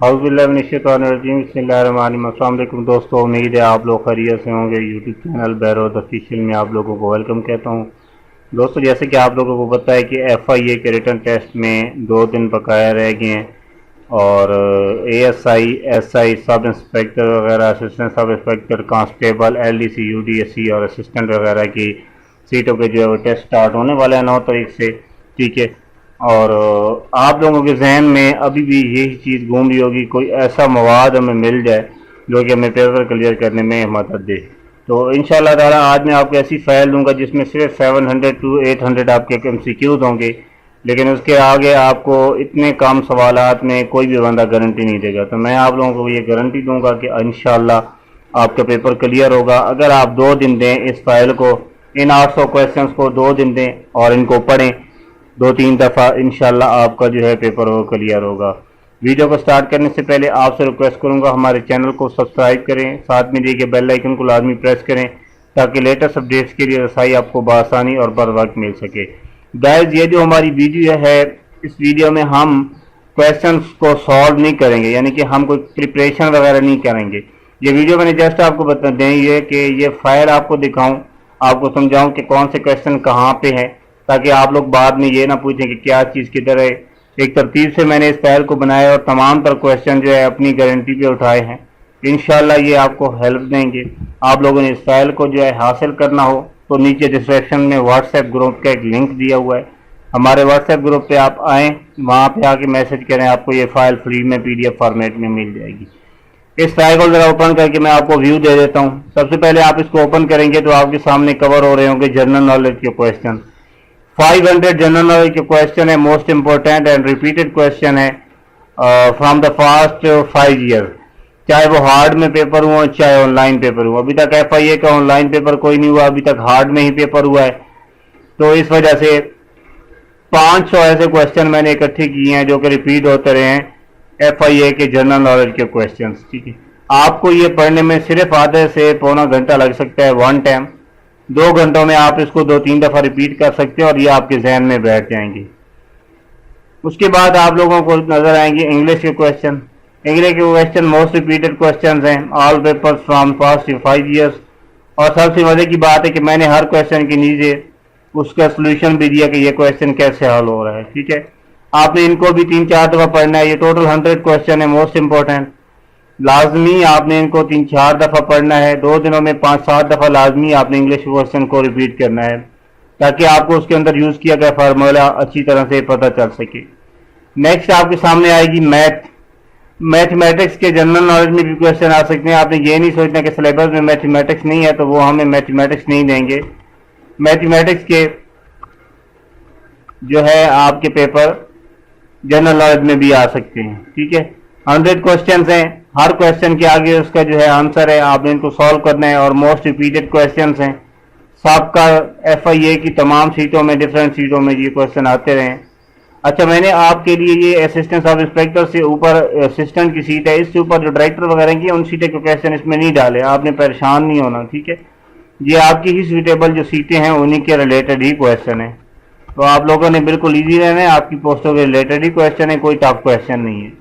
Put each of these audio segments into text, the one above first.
अस्सलामुअलैकुम दोस्तों, उम्मीद है आप लोग खैरियत से होंगे। यूट्यूब चैनल बैरोद ऑफिशियल में आप लोगों को वेलकम कहता हूं। दोस्तों, जैसे कि आप लोगों को पता है कि FIA के रिटन टेस्ट में 2 दिन बकाया रह गए हैं और ASI, SI, सब इंस्पेक्टर वगैरह, assistant sub inspector, constable, LDC, UDSC और असिस्टेंट वगैरह की सीटों के जो है वो टेस्ट स्टार्ट होने वाले हैं 9 तारीख से। ठीक है, और आप लोगों के जहन में अभी भी यही चीज़ घूम रही होगी, कोई ऐसा मवाद हमें मिल जाए जो कि हमें पेपर क्लियर करने में मदद दे। तो इंशाल्लाह ताला आज मैं आपको ऐसी फाइल दूंगा जिसमें सिर्फ 700 to 800 आपके MCQs होंगे, लेकिन उसके आगे आपको इतने कम सवालात में कोई भी बंदा गारंटी नहीं देगा। तो मैं आप लोगों को ये गारंटी दूंगा कि इंशाल्लाह आपका पेपर क्लियर होगा अगर आप 2 दिन दें इस फाइल को, इन 800 क्वेश्चंस को 2 दिन दें और इनको पढ़ें 2-3 दफ़ा, इंशाल्लाह आपका जो है पेपर वो क्लियर होगा। वीडियो को स्टार्ट करने से पहले आपसे रिक्वेस्ट करूंगा हमारे चैनल को सब्सक्राइब करें, साथ में दिए गए बेल आइकन को लाजमी प्रेस करें ताकि लेटेस्ट अपडेट्स के लिए रसाई आपको बआसानी और बर वक्त मिल सके। गाइस, ये जो हमारी वीडियो है, इस वीडियो में हम क्वेश्चंस को सॉल्व नहीं करेंगे, यानी कि हम कोई प्रिपरेशन वगैरह नहीं करेंगे। ये वीडियो मैंने जस्ट आपको बता दें ये कि ये फाइल आपको दिखाऊं, आपको समझाऊं कि कौन से क्वेश्चन कहाँ पे हैं, ताकि आप लोग बाद में ये ना पूछें कि क्या चीज़ किधर है। एक तरतीब से मैंने इस फाइल को बनाया और तमाम तर क्वेश्चन जो है अपनी गारंटी पे उठाए हैं। इंशाल्लाह ये आपको हेल्प देंगे। आप लोगों ने इस फाइल को जो है हासिल करना हो तो नीचे डिस्क्रिप्शन में व्हाट्सएप ग्रुप का एक लिंक दिया हुआ है, हमारे व्हाट्सएप ग्रुप पे आप आएँ, वहाँ पे आके मैसेज करें, आपको ये फाइल फ्री में PDF फॉर्मेट में मिल जाएगी। इस फाइल को जरा ओपन करके मैं आपको व्यू दे देता हूँ। सबसे पहले आप इसको ओपन करेंगे तो आपके सामने कवर हो रहे होंगे जनरल नॉलेज के क्वेश्चन। 500 जनरल नॉलेज के क्वेश्चन है, most important and repeated question है फ्रॉम द पास्ट 5 ईयर, चाहे वो हार्ड में पेपर हुआ चाहे ऑनलाइन पेपर हुआ। अभी तक FIA का ऑनलाइन पेपर कोई नहीं हुआ, अभी तक हार्ड में ही पेपर हुआ है। तो इस वजह से 500 ऐसे क्वेश्चन मैंने इकट्ठे किए हैं जो कि रिपीट होते रहे हैं FIA के जनरल नॉलेज के क्वेश्चन। ठीक है, आपको ये पढ़ने में सिर्फ आधे से पौना घंटा लग सकता है वन टाइम। 2 घंटों में आप इसको 2-3 दफ़ा रिपीट कर सकते हैं और ये आपके जहन में बैठ जाएंगे। उसके बाद आप लोगों को नजर आएंगे इंग्लिश के क्वेश्चन। इंग्लिश के क्वेश्चन मोस्ट रिपीटेड क्वेश्चन हैं, all papers from past 5 years. और सबसे मजे की बात है कि मैंने हर क्वेश्चन के नीचे उसका सोल्यूशन भी दिया कि ये क्वेश्चन कैसे हल हो रहा है। ठीक है, आपने इनको भी 3-4 दफ़ा पढ़ना है। ये टोटल 100 क्वेश्चन है, मोस्ट इंपॉर्टेंट। लाजमी आपने इनको 3-4 दफ़ा पढ़ना है। 2 दिनों में 5-7 दफ़ा लाजमी आपने इंग्लिश क्वेश्चन को रिपीट करना है ताकि आपको उसके अंदर यूज़ किया गया फार्मूला अच्छी तरह से पता चल सके। नेक्स्ट आपके सामने आएगी मैथमेटिक्स के जनरल नॉलेज में भी क्वेश्चन आ सकते हैं। आपने ये नहीं सोचना कि सिलेबस में मैथमेटिक्स नहीं है तो वो हमें मैथमेटिक्स नहीं देंगे। मैथमेटिक्स के जो है आपके पेपर जनरल नॉलेज में भी आ सकते हैं। ठीक है, 100 क्वेश्चन हैं, हर क्वेश्चन के आगे उसका जो है आंसर है, आपने इनको सॉल्व करना है। और मोस्ट रिपीटेड क्वेश्चन हैं, सबका FIA की तमाम सीटों में, डिफरेंट सीटों में ये क्वेश्चन आते रहे। अच्छा, मैंने आपके लिए ये असिस्टेंट सब इंस्पेक्टर से ऊपर असिस्टेंट की सीट है, इससे ऊपर जो डायरेक्टर वगैरह की उन सीटें के क्वेश्चन इसमें नहीं डाले, आपने परेशान नहीं होना। ठीक है, ये आपकी ही सूटेबल जो सीटें हैं उन्हीं के रिलेटेड ही क्वेश्चन है, तो आप लोगों ने बिल्कुल ईजी रहना है। आपकी पोस्टों के रिलेटेड ही क्वेश्चन है, कोई टफ क्वेश्चन नहीं है।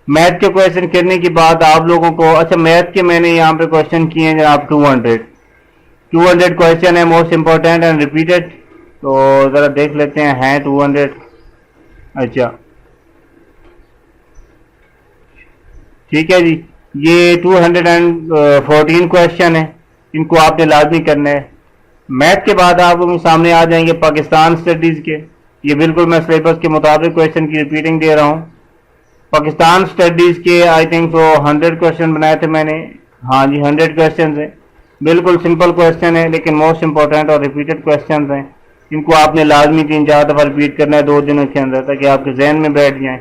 मैथ के क्वेश्चन करने के बाद आप लोगों को, अच्छा मैथ के मैंने यहाँ पे क्वेश्चन किए हैं जनाब 200 क्वेश्चन है, मोस्ट इंपॉर्टेंट एंड रिपीटेड। तो जरा देख लेते हैं 200। अच्छा ठीक है जी, ये 214 क्वेश्चन है, इनको आपने लाजमी करना है। मैथ के बाद आप लोगों के सामने आ जाएंगे पाकिस्तान स्टडीज के। ये बिल्कुल मैं सिलेबस के मुताबिक क्वेश्चन की रिपीटिंग दे रहा हूँ। पाकिस्तान स्टडीज के आई थिंक तो 100 क्वेश्चन बनाए थे मैंने। हाँ जी, 100 क्वेश्चन हैं, बिल्कुल सिंपल क्वेश्चन है लेकिन मोस्ट इंपॉर्टेंट और रिपीटेड क्वेश्चन हैं। इनको आपने लाजमी 3-4 दफ़ा रिपीट करना है 2 दिनों के अंदर ताकि आपके जहन में बैठ जाएं।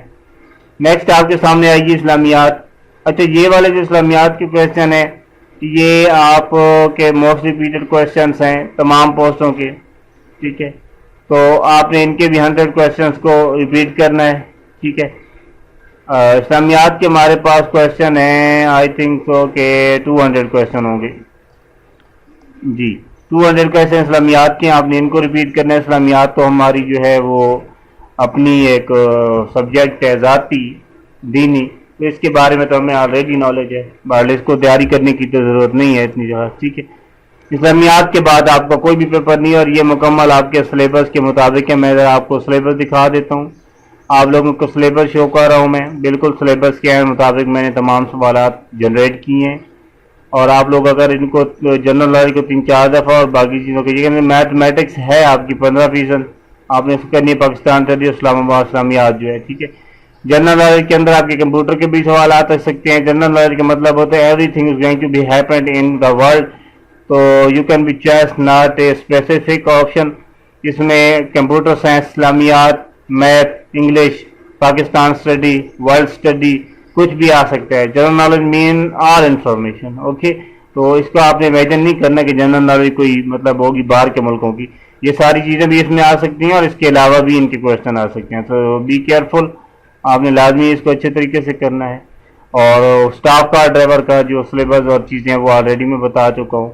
नेक्स्ट आपके सामने आएगी इस्लामियात। अच्छा, ये वाले जो इस्लामियात के क्वेश्चन है ये आप के मोस्ट रिपीटेड क्वेश्चन हैं तमाम पोस्टों के। ठीक है, तो आपने इनके भी 100 क्वेश्चन को रिपीट करना है। ठीक है, इस्लामियात के हमारे पास क्वेश्चन है आई थिंक सो के 200 क्वेश्चन होंगे जी। 200 क्वेश्चन इस्लामियात के, आपने इनको रिपीट करना है। इस्लामियात तो हमारी जो है वो अपनी एक सब्जेक्ट है ज़ाती दीनी, تو اس کے بارے میں تو ہمیں آلریڈی نالج ہے، اس کو تیاری کرنے کی تو ضرورت نہیں ہے اتنی جگہ، ٹھیک ہے۔ اسلامیات کے بعد آپ کا کوئی بھی پیپر نہیں ہے اور یہ مکمل آپ کے سلیبس کے مطابق ہے۔ میں آپ کو سلیبس دکھا دیتا ہوں، آپ لوگوں کو سلیبس شو کر رہا ہوں میں، بالکل سلیبس کے مطابق میں نے تمام سوالات جنریٹ کیے ہیں۔ اور آپ لوگ اگر ان کو جنرل نالج کو 3-4 دفعہ اور باقی چیزوں کے میتھمیٹکس ہے آپ کی 15%، آپ نے اس کو کرنی ہے پاکستان ٹیلی اسلام آباد اسلامیات جو ہے، ٹھیک ہے۔ جنرل نالج کے اندر آپ کے کمپیوٹر کے بھی سوالات آ سکتے ہیں۔ جنرل نالج کا مطلب ہوتا ہے everything is going to be happened in the world, تو you can be choice not a specific option. اس میں کمپیوٹر سائنس، اسلامیات، math, English, Pakistan study, world study, کچھ بھی آ سکتا ہے۔ جنرل نالج مین آل انفارمیشن، اوکے۔ تو اس کو آپ نے امیجن نہیں کرنا کہ جنرل نالج کوئی مطلب ہوگی باہر کے ملکوں کی، یہ ساری چیزیں بھی اس میں آ سکتی ہیں اور اس کے علاوہ بھی ان کے کویشچن آ سکتے ہیں۔ تو بی کیئرفل، آپ نے لازمی اس کو اچھے طریقے سے کرنا ہے۔ اور سٹاف کا، ڈرائیور کا جو سلیبس اور چیزیں وہ آلریڈی میں بتا چکا ہوں۔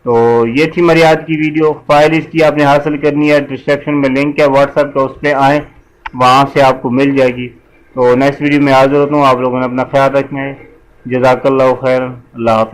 تو یہ تھی ہماری آج کی ویڈیو۔ فائل اس کی آپ نے حاصل کرنی ہے، ڈسکرپشن میں لنک ہے واٹس ایپ کا، اس پہ آئیں، وہاں سے آپ کو مل جائے گی۔ تو نیکسٹ ویڈیو میں حاضر ہوتا ہوں، آپ لوگوں نے اپنا خیال رکھنا ہے۔ جزاک اللہ خیر، اللہ حافظ۔